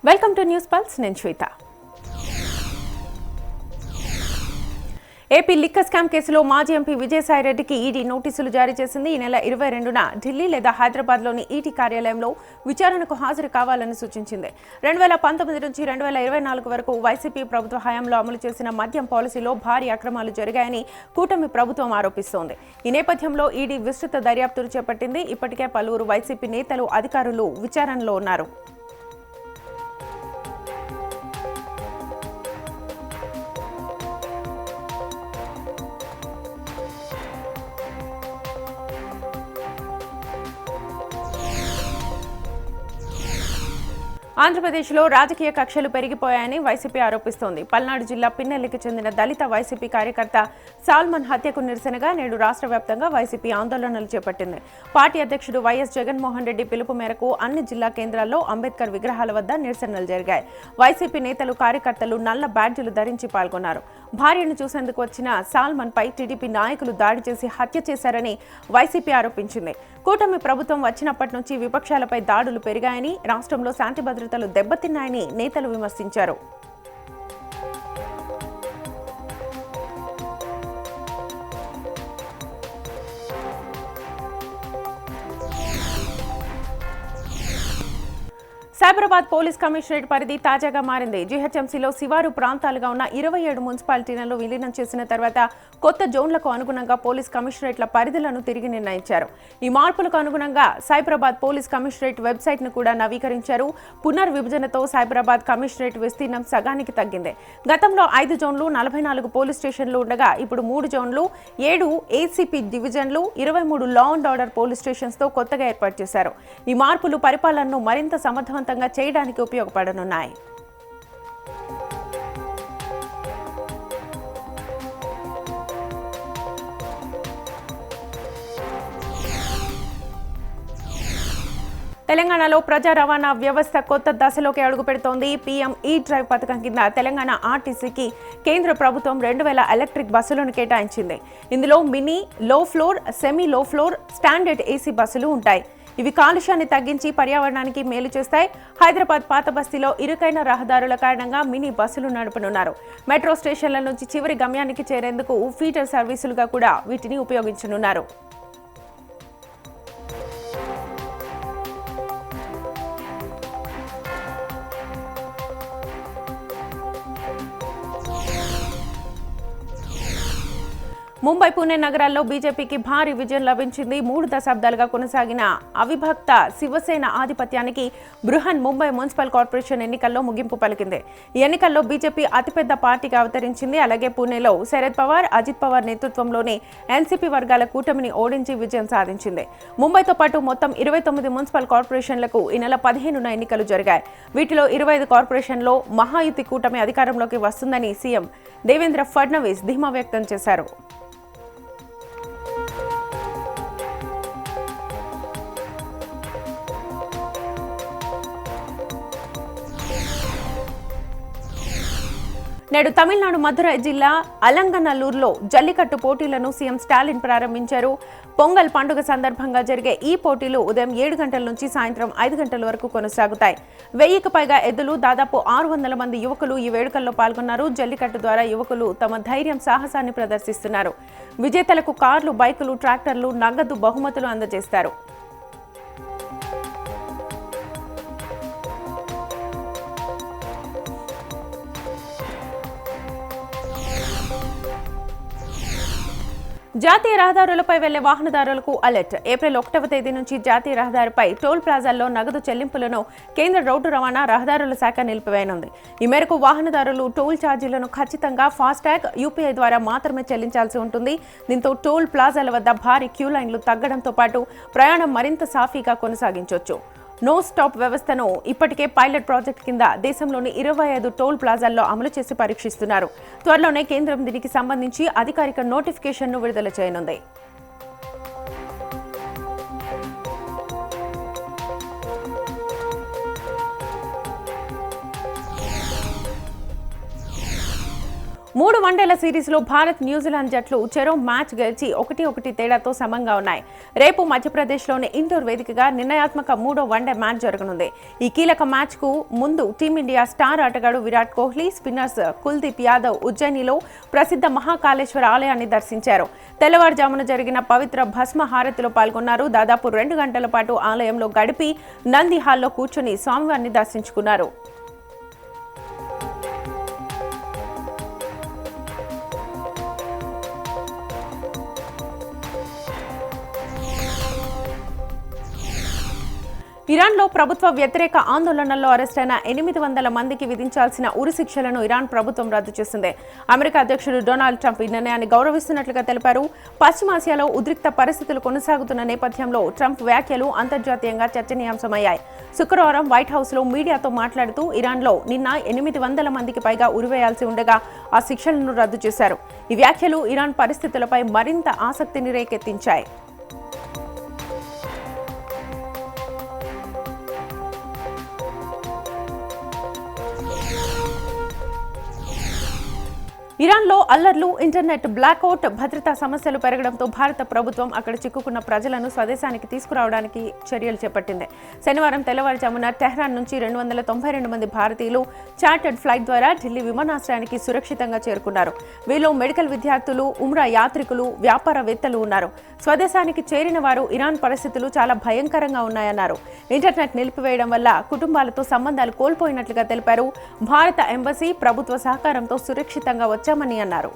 Welcome to news pulse. నేను శ్వేత. AP liquor scam కేసులో మాజీ ఎంపీ విజయసాయిరెడ్డికి ఈడీ నోటీసులు జారీ చేసింది. ఈ నెల 22న ఢిల్లీ లేదా హైదరాబాద్లోని ఈడీ కార్యాలయంలో విచారణకు హాజరు కావాలని సూచించింది. 2019 నుంచి 2024 వరకు వైసీపీ ప్రభుత్వ హయాంలో అమలు చేసిన మద్యం పాలసీలో భారీ అక్రమాలు జరిగాయని కూటమి ప్రభుత్వం ఆరోపిస్తోంది. ఈ నేపథ్యంలో ఈడీ విస్తృత దర్యాప్తును చేపట్టింది. ఇప్పటికే పలువురు వైసీపీ నేతలు, అధికారులు విచారణలో ఉన్నారు. ఆంధ్రప్రదేశ్లో రాజకీయ కక్షలు పెరిగిపోయాయని వైసీపీ ఆరోపిస్తోంది. పల్నాడు జిల్లా పిన్నెల్లికి చెందిన దళిత వైసీపీ కార్యకర్త సాల్మన్ హత్యకు నిరసనగా నేడు రాష్ట్ర వ్యాప్తంగా వైసీపీ ఆందోళనలు చేపట్టింది. పార్టీ అధ్యక్షుడు వైఎస్ జగన్మోహన్ రెడ్డి పిలుపు మేరకు అన్ని జిల్లా కేంద్రాల్లో అంబేద్కర్ విగ్రహాల వద్ద నిరసనలు జరిగాయి. వైసీపీ నేతలు, కార్యకర్తలు నల్ల బ్యాడ్జీలు ధరించి పాల్గొన్నారు. భార్యను చూసేందుకు వచ్చిన సాల్మన్ పై టీడీపీ నాయకులు దాడి చేసి హత్య చేశారని వైసీపీ ఆరోపించింది. కూటమి ప్రభుత్వం వచ్చినప్పటి నుంచి విపక్షాలపై దాడులు పెరిగాయని, రాష్ట్రంలో శాంతి భద్రతలు దెబ్బతిన్నాయని నేతలు విమర్శించారు. సైబరాబాద్ పోలీస్ కమిషనరేట్ పరిధి తాజాగా మారింది. జీహెచ్ఎంసీలో శివారు ప్రాంతాలుగా ఉన్న 27 మున్సిపాలిటీలను విలీనం చేసిన తర్వాత కొత్త జోన్లకు అనుగుణంగా పోలీస్ కమిషనరేట్ల పరిధులను తిరిగి నిర్ణయించారు. ఈ మార్పులకు అనుగుణంగా సైబరాబాద్ పోలీస్ కమిషనరేట్ వెబ్సైట్ను కూడా నవీకరించారు. పునర్విభజనతో సైబరాబాద్ కమిషనరేట్ విస్తీర్ణం సగానికి తగ్గింది. గతంలో 5 జోన్లు, 44 పోలీస్ స్టేషన్లు ఉండగా ఇప్పుడు 3 జోన్లు, 7 ఏసీపీ డివిజన్లు, 23 లా అండ్ ఆర్డర్ పోలీస్ స్టేషన్స్తో కొత్తగా ఏర్పాటు చేశారు. ఈ మార్పులు పరిపాలనను మరింత సమర్థవంతంగా చేయడానికి ఉపయోగపడనున్నాయి. తెలంగాణలో ప్రజా రవాణా వ్యవస్థ కొత్త దశలోకి అడుగుపెడుతోంది. పీఎం ఈ డ్రైవ్ పథకం కింద తెలంగాణ ఆర్టీసీకి కేంద్ర ప్రభుత్వం 2000 ఎలక్ట్రిక్ బస్సులను కేటాయించింది. ఇందులో మినీ, లో ఫ్లోర్, సెమీ లో ఫ్లోర్, స్టాండర్డ్ ఏసీ బస్సులు ఉంటాయి. ఇవి కాలుష్యాన్ని తగ్గించి పర్యావరణానికి మేలు చేస్తాయి. హైదరాబాద్ పాత బస్తీలో ఇరుకైన రహదారుల కారణంగా మినీ బస్సులు నడపనున్నారు. మెట్రో స్టేషన్ల నుంచి చివరి గమ్యానికి చేరేందుకు ఫీటర్ సర్వీసులుగా కూడా వీటిని ఉపయోగించనున్నారు. ముంబై, పుణె నగరాల్లో బీజేపీకి భారీ విజయం లభించింది. 3 దశాబ్దాలుగా కొనసాగిన అవిభక్త శివసేన ఆధిపత్యానికి బృహన్ ముంబై మున్సిపల్ కార్పొరేషన్ ఎన్నికల్లో ముగింపు పలికింది. ఈ ఎన్నికల్లో బీజేపీ అతిపెద్ద పార్టీగా అవతరించింది. అలాగే పుణెలో శరద్ పవార్, అజిత్ పవార్ నేతృత్వంలోని ఎన్సీపీ వర్గాల కూటమిని ఓడించి విజయం సాధించింది. ముంబైతో పాటు మొత్తం 29 మున్సిపల్ కార్పొరేషన్లకు ఈ నెల 15న ఎన్నికలు జరిగాయి. వీటిలో 25 కార్పొరేషన్లో మహాయుతి కూటమి అధికారంలోకి వస్తుందని సీఎం దేవేంద్ర ఫడ్నవీస్ ధీమా వ్యక్తం చేశారు. నేడు తమిళనాడు మధురై జిల్లా అలంగనల్లూరులో జల్లికట్టు పోటీలను సీఎం స్టాలిన్ ప్రారంభించారు. పొంగల్ పండుగ సందర్భంగా జరిగే ఈ పోటీలు ఉదయం 7 గంటల నుంచి సాయంత్రం 5 గంటల వరకు కొనసాగుతాయి. 1000కి పైగా ఎద్దులు, దాదాపు 600 మంది యువకులు ఈ వేడుకల్లో పాల్గొన్నారు. జల్లికట్టు ద్వారా యువకులు తమ ధైర్యం, సాహసాన్ని ప్రదర్శిస్తున్నారు. విజేతలకు కార్లు, బైకులు, ట్రాక్టర్లు, నగదు బహుమతులు అందజేస్తారు. జాతీయ రహదారులపై వెళ్లే వాహనదారులకు అలర్ట్. ఏప్రిల్ 1వ తేదీ నుంచి జాతీయ రహదారిపై టోల్ ప్లాజాల్లో నగదు చెల్లింపులను కేంద్ర రోడ్డు రవాణా, రహదారుల శాఖ నిలిపివేయనుంది. ఈ మేరకు వాహనదారులు టోల్ ఛార్జీలను ఖచ్చితంగా ఫాస్టాగ్, యూపీఐ ద్వారా మాత్రమే చెల్లించాల్సి ఉంటుంది. దీంతో టోల్ ప్లాజాల వద్ద భారీ క్యూ లైన్లు తగ్గడంతో పాటు ప్రయాణం మరింత సాఫీగా కొనసాగించవచ్చు. నో స్టాప్ వ్యవస్థను ఇప్పటికే పైలట్ ప్రాజెక్ట్ కింద దేశంలోని 25 టోల్ ప్లాజాల్లో అమలు చేసి పరీక్షిస్తున్నారు. త్వరలోనే కేంద్రం దీనికి సంబంధించి అధికారిక నోటిఫికేషన్ను విడుదల చేయనుంది. మూడు వన్డేల సిరీస్లో భారత్, న్యూజిలాండ్ జట్లు చెరో మ్యాచ్ గెలిచి 1-1 తేడాతో సమంగా ఉన్నాయి. రేపు మధ్యప్రదేశ్లోని ఇండోర్ వేదికగా నిర్ణయాత్మక 3వ వన్డే మ్యాచ్ జరగనుంది. ఈ కీలక మ్యాచ్కు ముందు టీమిండియా స్టార్ ఆటగాడు విరాట్ కోహ్లీ, స్పిన్నర్స్ కుల్దీప్ యాదవ్ ఉజ్జయినిలో ప్రసిద్ధ మహాకాళేశ్వర ఆలయాన్ని దర్శించారు. తెల్లవారుజామున జరిగిన పవిత్ర భస్మ హారతిలో పాల్గొన్నారు. దాదాపు 2 గంటల పాటు ఆలయంలో గడిపి నంది హాల్లో కూర్చుని స్వామివారిని దర్శించుకున్నారు. ఇరాన్లో ప్రభుత్వ వ్యతిరేక ఆందోళనల్లో అరెస్టైన 800 మందికి విధించాల్సిన ఉరిశిక్షలను ఇరాన్ ప్రభుత్వం రద్దు చేసింది. అమెరికా అధ్యక్షుడు డొనాల్డ్ ట్రంప్ ఈ నిర్ణయాన్ని గౌరవిస్తున్నట్లుగా తెలిపారు. పశ్చిమాసియాలో ఉద్రిక్త పరిస్థితులు కొనసాగుతున్న నేపథ్యంలో ట్రంప్ వ్యాఖ్యలు అంతర్జాతీయంగా చర్చనీయాంశమయ్యాయి. శుక్రవారం వైట్ హౌస్లో మీడియాతో మాట్లాడుతూ ఇరాన్లో నిన్న 800 మందికి పైగా ఉరివేయాల్సి ఉండగా ఆ శిక్షలను రద్దు చేశారు. ఈ వ్యాఖ్యలు ఇరాన్ పరిస్థితులపై మరింత ఆసక్తిని రేకెత్తించాయి. ఇరాన్లో అల్లర్లు, ఇంటర్నెట్ బ్లాక్అవుట్, భద్రతా సమస్యలు పెరగడంతో భారత ప్రభుత్వం అక్కడ చిక్కుకున్న ప్రజలను స్వదేశానికి తీసుకురావడానికి చర్యలు చేపట్టింది. శనివారం తెల్లవారుజామున టెహ్రాన్ నుంచి 292 మంది భారతీయులు చార్టర్డ్ ఫ్లైట్ ద్వారా ఢిల్లీ విమానాశ్రయానికి సురక్షితంగా చేరుకున్నారు. వీళ్ళు మెడికల్ విద్యార్థులు, ఉమ్రా యాత్రికులు, వ్యాపారవేత్తలు ఉన్నారు. స్వదేశానికి చేరిన వారు ఇరాన్ పరిస్థితులు చాలా భయంకరంగా ఉన్నాయన్నారు. ఇంటర్నెట్ నిలిపివేయడం వల్ల కుటుంబాలతో సంబంధాలు కోల్పోయినట్లుగా తెలిపారు. భారత ఎంబసీ ప్రభుత్వ సహకారంతో సురక్షితంగా వచ్చామని అన్నారు.